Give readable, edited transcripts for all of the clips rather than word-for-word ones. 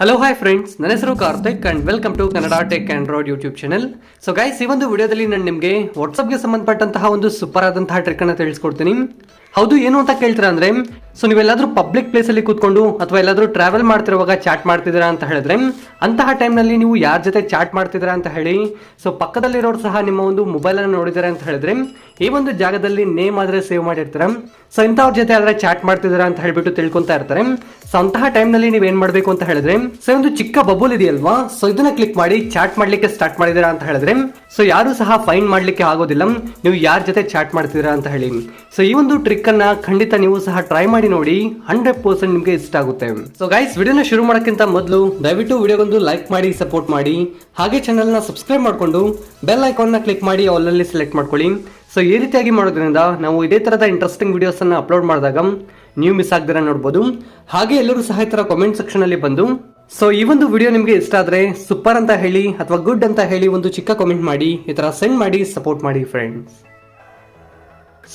Hello hi friends, ನನ್ನ ಹೆಸರು Karthik and welcome to Kannada tech and road YouTube channel. So guys, ಈ ಒಂದು ವಿಡಿಯೋದಲ್ಲಿ ನಾನು ನಿಮಗೆ ವಾಟ್ಸಪ್ಗೆ ಸಂಬಂಧಪಟ್ಟಂತಹ ಒಂದು ಸೂಪರ್ ಆದಂತಹ ಟ್ರಿಕ್ ಅನ್ನು ತಿಳಿಸ್ಕೊಡ್ತೀನಿ. ಹೌದು, ಏನು ಅಂತ ಕೇಳ್ತೀರಾ ಅಂದ್ರೆ, ಸೊ ನೀವೆಲ್ಲಾದ್ರೂ ಪಬ್ಲಿಕ್ ಪ್ಲೇಸ್ ಅಲ್ಲಿ ಕೂತ್ಕೊಂಡು ಅಥವಾ ಎಲ್ಲಾದ್ರೂ ಟ್ರಾವೆಲ್ ಮಾಡ್ತಿರುವಾಗ ಚಾಟ್ ಮಾಡ್ತಿದ್ದೀರಾ ಅಂತ ಹೇಳಿದ್ರೆ, ಅಂತಹ ಟೈಮ್ ನಲ್ಲಿ ನೀವು ಯಾರ ಜೊತೆ ಚಾಟ್ ಮಾಡ್ತಿದ್ದೀರಾ ಅಂತ ಹೇಳಿ ಸೊ ಪಕ್ಕದಲ್ಲಿರೋರು ಸಹ ನಿಮ್ಮ ಒಂದು ಮೊಬೈಲ್ ಅನ್ನು ನೋಡಿದಾರೆ ಅಂತ ಹೇಳಿದ್ರೆ, ಈ ಒಂದು ಜಾಗದಲ್ಲಿ ನೇಮ್ ಆದ್ರೆ ಸೇವ್ ಮಾಡಿರ್ತಾರೆ. ಸೊ ಇಂಥವ್ರ ಜೊತೆ ಆದ್ರೆ ಚಾಟ್ ಮಾಡ್ತಿದ್ದೀರಾ ಅಂತ ಹೇಳ್ಬಿಟ್ಟು ತಿಳ್ಕೊಂತಾ ಇರ್ತಾರೆ. ಸೊ ಅಂತಹ ಟೈಮ್ ನಲ್ಲಿ ನೀವ್ ಏನ್ ಮಾಡ್ಬೇಕು ಅಂತ ಹೇಳಿದ್ರೆ, ಸೊ ಒಂದು ಚಿಕ್ಕ ಬಬಲ್ ಇದೆಯಲ್ವಾ, ಸೊ ಇದನ್ನ ಕ್ಲಿಕ್ ಮಾಡಿ ಚಾಟ್ ಮಾಡ್ಲಿಕ್ಕೆ ಸ್ಟಾರ್ಟ್ ಮಾಡಿದೀರಾ ಅಂತ ಹೇಳಿದ್ರೆ, ಸೊ ಯಾರು ಸಹ ಫೈಂಡ್ ಮಾಡ್ಲಿಕ್ಕೆ ಆಗೋದಿಲ್ಲ ನೀವು ಯಾರ ಜೊತೆ ಚಾಟ್ ಮಾಡ್ತಿದ್ದೀರಾ ಅಂತ ಹೇಳಿ. ಸೊ ಈ ಒಂದು ಟ್ರಿಕ್ ಅನ್ನ ಖಂಡಿತ ನೀವು ಸಹ ಟ್ರೈ ಮಾಡಿ ನೋಡಿ, 100% ನಿಮ್ಗೆ ಇಷ್ಟ ಆಗುತ್ತೆ. ಸೊ ಗೈಸ್, ವಿಡಿಯೋನ ಶುರು ಮಾಡೋಕ್ಕಿಂತ ಮೊದಲು ದಯವಿಟ್ಟು ವಿಡಿಯೋಗೊಂದು ಲೈಕ್ ಮಾಡಿ ಸಪೋರ್ಟ್ ಮಾಡಿ, ಹಾಗೆ ಚಾನಲ್ ನ ಸಬ್ಸ್ಕ್ರೈಬ್ ಮಾಡ್ಕೊಂಡು ಬೆಲ್ ಐಕಾನ್ ನ ಕ್ಲಿಕ್ ಮಾಡಿ ಆಲ್ ಅಲ್ಲಿ ಸೆಲೆಕ್ಟ್ ಮಾಡ್ಕೊಳ್ಳಿ. ಸೊ ಈ ರೀತಿಯಾಗಿ ಮಾಡೋದ್ರಿಂದ ನಾವು ಇದೇ ತರದ ಇಂಟ್ರೆಸ್ಟಿಂಗ್ ವಿಡಿಯೋಸ್ ಅನ್ನ ಅಪ್ಲೋಡ್ ಮಾಡಿದಾಗ ನೀವು ಮಿಸ್ ಆಗದಿರ ನೋಡಬಹುದು. ಹಾಗೆ ಎಲ್ಲರೂ ಸಹ ಈ ತರ ಕಾಮೆಂಟ್ ಸೆಕ್ಷನ್ ಅಲ್ಲಿ ಬಂದು ಸೊ ಈ ಒಂದು ವಿಡಿಯೋ ನಿಮಗೆ ಇಷ್ಟ ಆದ್ರೆ ಸೂಪರ್ ಅಂತ ಹೇಳಿ ಅಥವಾ ಗುಡ್ ಅಂತ ಹೇಳಿ ಒಂದು ಚಿಕ್ಕ ಕಾಮೆಂಟ್ ಮಾಡಿ, ಈ ತರ ಸೆಂಡ್ ಮಾಡಿ ಸಪೋರ್ಟ್ ಮಾಡಿ ಫ್ರೆಂಡ್ಸ್.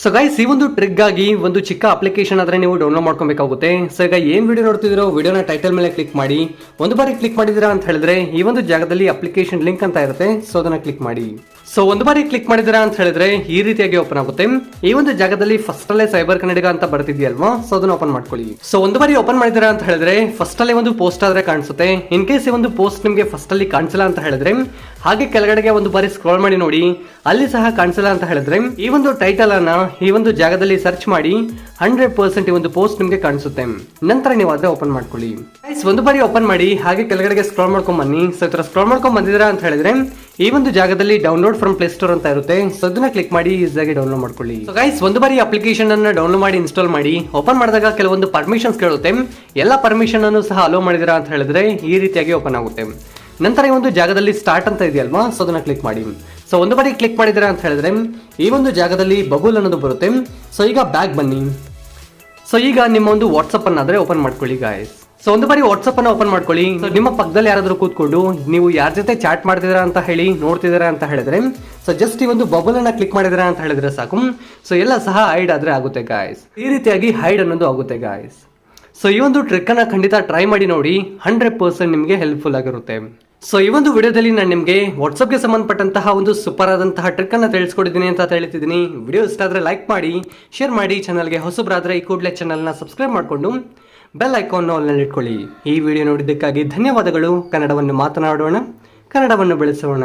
ಸೊ ಗೈಸ್, ಈ ಒಂದು ಟ್ರಿಕ್ ಆಗಿ ಒಂದು ಚಿಕ್ಕ ಅಪ್ಲಿಕೇಶನ್ ಆದ್ರೆ ನೀವು ಡೌನ್ಲೋಡ್ ಮಾಡ್ಕೊಬೇಕಾಗುತ್ತೆ. ಸೊ ಈಗ ಏನ್ ವಿಡಿಯೋ ನೋಡ್ತಿದ್ದೀರೋ ವಿಡಿಯೋನ ಟೈಟಲ್ ಮೇಲೆ ಕ್ಲಿಕ್ ಮಾಡಿ, ಒಂದು ಬಾರಿ ಕ್ಲಿಕ್ ಮಾಡಿದಿರಾ ಅಂತ ಹೇಳಿದ್ರೆ ಈ ಒಂದು ಜಾಗದಲ್ಲಿ ಅಪ್ಲಿಕೇಶನ್ ಲಿಂಕ್ ಅಂತ ಇರುತ್ತೆ, ಸೊ ಅದನ್ನ ಕ್ಲಿಕ್ ಮಾಡಿ. ಸೊ ಒಂದು ಬಾರಿ ಕ್ಲಿಕ್ ಮಾಡಿದಿರಾ ಅಂತ ಹೇಳಿದ್ರೆ ಈ ರೀತಿಯಾಗಿ ಓಪನ್ ಆಗುತ್ತೆ. ಈ ಒಂದು ಜಾಗದಲ್ಲಿ ಫಸ್ಟ್ ಅಲ್ಲೇ ಸೈಬರ್ ಕನ್ನಡಿಗ ಅಂತ ಬರ್ತಿದ್ಯಲ್ವಾ, ಸೊ ಅದನ್ನ ಓಪನ್ ಮಾಡ್ಕೊಳ್ಳಿ. ಸೊ ಒಂದು ಬಾರಿ ಓಪನ್ ಮಾಡಿದಿರಾ ಅಂತ ಹೇಳಿದ್ರೆ ಫಸ್ಟ್ ಅಲ್ಲೇ ಒಂದು ಪೋಸ್ಟ್ ಆದ್ರೆ ಕಾಣಿಸುತ್ತೆ. ಇನ್ ಕೇಸ್ ಈ ಒಂದು ಪೋಸ್ಟ್ ನಿಮಗೆ ಫಸ್ಟ್ ಅಲ್ಲಿ ಕಾಣಿಸಿಲ್ಲ ಅಂತ ಹೇಳಿದ್ರೆ, ಹಾಗೆ ಕೆಳಗಡೆಗೆ ಒಂದು ಬಾರಿ ಸ್ಕ್ರಾಲ್ ಮಾಡಿ ನೋಡಿ, ಅಲ್ಲಿ ಸಹ ಕಾಣಿಸಿಲ್ಲ ಅಂತ ಹೇಳಿದ್ರೆ ಈ ಒಂದು ಟೈಟಲ್ ಅನ್ನ ಈ ಒಂದು ಜಾಗದಲ್ಲಿ ಸರ್ಚ್ ಮಾಡಿ 100% ಈ ಒಂದು ಪೋಸ್ಟ್ ನಿಮಗೆ ಕಾಣಿಸುತ್ತೆ. ನಂತರ ನೀವು ಅದೇ ಓಪನ್ ಮಾಡ್ಕೊಳ್ಳಿ. ಒಂದು ಬಾರಿ ಓಪನ್ ಮಾಡಿ ಹಾಗೆ ಕೆಳಗಡೆಗೆ ಸ್ಕ್ರಾಲ್ ಮಾಡ್ಕೊಂಡ್ ಬನ್ನಿ. ಸೊ ಈ ತರ ಸ್ಕ್ರಾಲ್ ಮಾಡ್ಕೊಂಡ್ ಬಂದಿದ್ದೀರಾ ಅಂತ ಹೇಳಿದ್ರೆ ಈ ಒಂದು ಜಾಗದಲ್ಲಿ ಡೌನ್ಲೋಡ್ ಫ್ರಮ್ ಪ್ಲೇ ಸ್ಟೋರ್ ಅಂತ ಇರುತ್ತೆ, ಸೊ ಅದನ್ನ ಕ್ಲಿಕ್ ಮಾಡಿ ಈಸಿಯಾಗಿ ಡೌನ್ಲೋಡ್ ಮಾಡ್ಕೊಳ್ಳಿ. ಸೊ ಗೈಸ್, ಒಂದು ಬಾರಿ ಅಪ್ಲಿಕೇಶನ್ ಅನ್ನ ಡೌನ್ಲೋಡ್ ಮಾಡಿ ಇನ್ಸ್ಟಾಲ್ ಮಾಡಿ. ಓಪನ್ ಮಾಡಿದಾಗ ಕೆಲವೊಂದು ಪರ್ಮಿಷನ್ಸ್ ಕೇಳುತ್ತೆ, ಎಲ್ಲ ಪರ್ಮಿಷನ್ ಅನ್ನು ಸಹ ಅಲೋ ಮಾಡಿದಿರಾ ಅಂತ ಹೇಳಿದ್ರೆ ಈ ರೀತಿಯಾಗಿ ಓಪನ್ ಆಗುತ್ತೆ. ನಂತರ ಈ ಒಂದು ಜಾಗದಲ್ಲಿ ಸ್ಟಾರ್ಟ್ ಅಂತ ಇದೆಯಲ್ವಾ, ಸೊ ಅದನ್ನ ಕ್ಲಿಕ್ ಮಾಡಿ. ಸೊ ಒಂದು ಬಾರಿ ಕ್ಲಿಕ್ ಮಾಡಿದಿರಾ ಅಂತ ಹೇಳಿದ್ರೆ ಈ ಒಂದು ಜಾಗದಲ್ಲಿ ಬಬಲ್ ಅನ್ನೋದು ಬರುತ್ತೆ. ಸೊ ಈಗ ಬ್ಯಾಕ್ ಬನ್ನಿ. ಸೊ ಈಗ ನಿಮ್ಮ ಒಂದು ವಾಟ್ಸಪ್ ಅನ್ನಾದ್ರೆ ಓಪನ್ ಮಾಡ್ಕೊಳ್ಳಿ ಗಾಯ್ಸ್. ಸೊ ಒಂದು ಬಾರಿ ವಾಟ್ಸಪ್ ಅನ್ನ ಓಪನ್ ಮಾಡ್ಕೊಳ್ಳಿ. ಸೊ ನಿಮ್ಮ ಪಕ್ಕದಲ್ಲಿ ಯಾರಾದ್ರೂ ಕೂತ್ಕೊಂಡು ನೀವು ಯಾರ ಜೊತೆ ಚಾಟ್ ಮಾಡ್ತಿದ್ದೀರಾ ಅಂತ ಹೇಳಿ ನೋಡ್ತಿದ್ದೀರಾ ಅಂತ ಹೇಳಿದ್ರೆ, ಸೊ ಜಸ್ಟ್ ಈ ಒಂದು ಬಬಲ್ ಅನ್ನ ಕ್ಲಿಕ್ ಮಾಡಿದಿರಾ ಅಂತ ಹೇಳಿದ್ರೆ ಸಾಕು. ಸೊ ಎಲ್ಲ ಸಹ ಹೈಡ್ ಆದ್ರೆ ಆಗುತ್ತೆ ಗಾಯ್ಸ್. ಈ ರೀತಿಯಾಗಿ ಹೈಡ್ ಅನ್ನೋದು ಆಗುತ್ತೆ ಗಾಯ್ಸ್. ಸೊ ಈ ಒಂದು ಟ್ರಿಕ್ ಅನ್ನ ಖಂಡಿತ ಟ್ರೈ ಮಾಡಿ ನೋಡಿ, 100% ನಿಮಗೆ ಹೆಲ್ಪ್ಫುಲ್ ಆಗಿರುತ್ತೆ. ಸೊ ಈ ಒಂದು ವಿಡಿಯೋದಲ್ಲಿ ನಾನು ನಿಮಗೆ ವಾಟ್ಸಪ್ಗೆ ಸಂಬಂಧಪಟ್ಟಂತಹ ಒಂದು ಸೂಪರ್ ಆದಂತಹ ಟ್ರಿಕ್ ಅನ್ನ ತಿಳಿಸ್ಕೊಡಿದ್ದೀನಿ ಅಂತ ಹೇಳ್ತಿದ್ದೀನಿ. ವಿಡಿಯೋ ಇಷ್ಟ ಆದ್ರೆ ಲೈಕ್ ಮಾಡಿ, ಶೇರ್ ಮಾಡಿ, ಚಾನಲ್ಗೆ ಹೊಸಬರಾದ್ರೆ ಈ ಕೂಡಲೇ ಚಾನಲ್ನ ಸಬ್ಸ್ಕ್ರೈಬ್ ಮಾಡಿಕೊಂಡು ಬೆಲ್ ಐಕಾನ್ ಆಲ್ ನಲ್ಲಿ ಇಟ್ಕೊಳ್ಳಿ. ಈ ವಿಡಿಯೋ ನೋಡಿದ್ದಕ್ಕಾಗಿ ಧನ್ಯವಾದಗಳು. ಕನ್ನಡವನ್ನು ಮಾತನಾಡೋಣ, ಕನ್ನಡವನ್ನು ಬೆಳೆಸೋಣ.